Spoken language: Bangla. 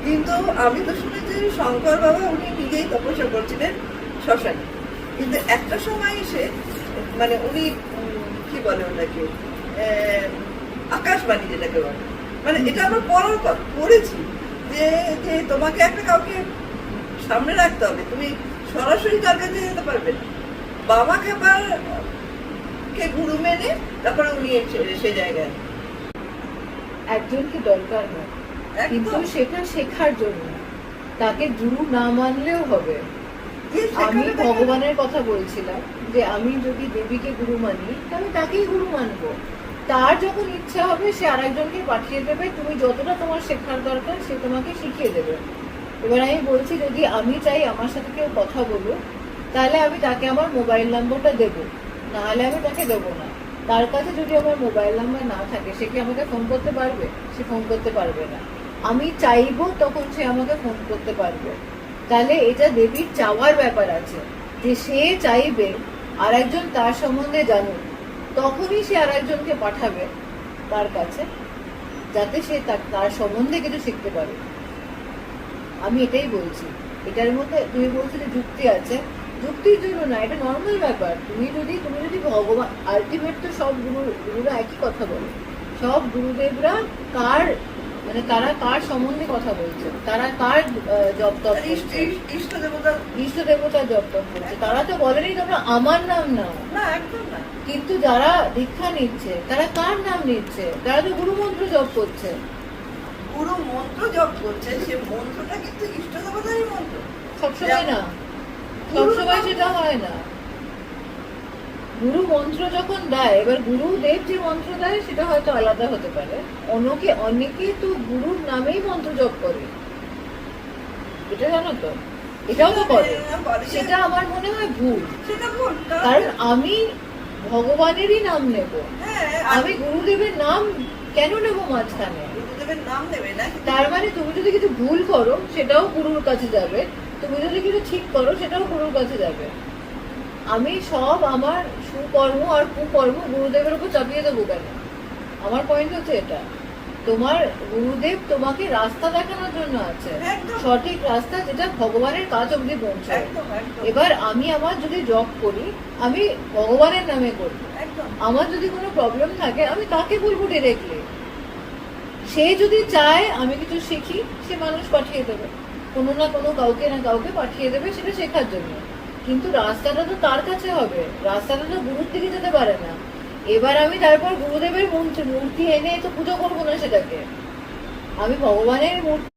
কিন্তু আমি তো শুনেছি শঙ্কর বাবা উনি নিজেই তপস্যা করছিলেন শ্মশানে, কিন্তু একটা সময় এসে মানে উনি কি বলে ওটাকে আকাশবাণী যেটাকে বলে, মানে এটা আমরা পড়ার কথা পড়েছি যে যে তোমাকে একটা কাউকে সামনে রাখতে হবে, তুমি সরাসরি তার কাছে যেতে পারবে না, বাবা খাবার কে গুরু মেনে তারপরে উনি সে জায়গায় একজনকে দরকার হয়, কিন্তু একদম। সেটা শেখার জন্য তাকে গুরু না মানলেও হবে। যে আমি সেখানে ভগবানের কথা বলছিলাম যে আমি যদি দেবীকে গুরু মানি তাহলে তাকেই গুরু মানবো। তার যখন ইচ্ছা হবে সে আরেকজনকে পাঠিয়ে দেবে, তুমি যতটা তোমার শেখার দরকার সে তোমাকে শিখিয়ে দেবে। এবার আমি বলছি যদি আমি চাই আমার সাথে কেউ কথা বলুক তাহলে আমি তাকে আমার মোবাইল নম্বরটা দেবো, নাহলে আমি তাকে দেবো না। তার কাছে যদি আমার মোবাইল নাম্বার না থাকে সে কি আমাকে ফোন করতে পারবে? সে ফোন করতে পারবে না। আমি চাইবো তখন সে আমাকে ফোন করতে পারবে। তাহলে এটা দেবীর চাওয়ার ব্যাপার আছে যে সে চাইবে আর একজন তার সম্বন্ধে জানুক, তখনই সে আর একজনকে পাঠাবে তার কাছে যাতে সে তার সম্বন্ধে কিছু শিখতে পারে। আমি এটাই বলছি। এটার মধ্যে তুমি বলছো যে যুক্তি আছে, যুক্তির জন্য না, এটা নর্মাল ব্যাপার। তুমি যদি ভগবান আলটিমেট তো সব গুরুরা একই কথা বলে। সব গুরুদেবরা কার মানে তারা কার সম্বন্ধে কথা বলছে, তারা কার জপ তপ করছে, ইষ্ট দেবতার জপ তপ করছে। তারা তো বলেনি তোমরা আমার নাম নাও, না একদম না। কিন্তু যারা দীক্ষা নিচ্ছে তারা কার নাম নিচ্ছে? তারা তো গুরু মন্ত্র জপ করছে। পুরো মন্ত্র জপ করছে, সে মন্ত্রটা কিন্তু ইষ্ট দেবতারই মন্ত্র। সবসময় না, সবসময় সেটা হয় না। গুরু মন্ত্র যখন দেয়, এবার গুরুদেব যে মন্ত্র দেয় সেটা হয়তো আলাদা হতে পারে। অনেকে তো গুরুর নামেই মন্ত্র জপ করে, এটা জানো তো? এটাও তো করে। সেটা আমার মনে হয় ভুল, সেটা ভুল। কারণ আমি ভগবানেরই নাম নেব, হ্যাঁ, আমি গুরুদেবের নাম কেন নেব মাঝখানে? গুরুদেবের নাম নেবে না। তার মানে তুমি যদি কিছু ভুল করো সেটাও গুরুর কাছে যাবে, তুমি যদি কিছু ঠিক করো সেটাও গুরুর কাছে যাবে। আমি সব আমার সুকর্ম আর কুকর্ম গুরুদেবের উপর চাপিয়ে দেবো কেন? আমার পয়েন্ট হচ্ছে এটা। তোমার গুরুদেব তোমাকে রাস্তা দেখানোর জন্য আছে, সঠিক রাস্তা যেটা ভগবানের কাজ অব্দি পৌঁছায়। এবার আমি আমার যদি জব করি আমি ভগবানের নামে করি, আমার যদি কোনো প্রবলেম থাকে আমি তাকে বলবো ডিরেক্টলি। সে যদি চায় আমি কিছু শিখি, সে মানুষ পাঠিয়ে দেবে, কোনো না কোনো কাউকে না কাউকে পাঠিয়ে দেবে সেটা শেখার জন্য। কিন্তু রাস্তাটা তো তার কাছে হবে, রাস্তাটা তো গুরুর দিকে যেতে পারে না। এবার আমি তারপর গুরুদেবের মূর্তি এনে তো পুজো করবো না, সেটাকে আমি ভগবানের মূর্তি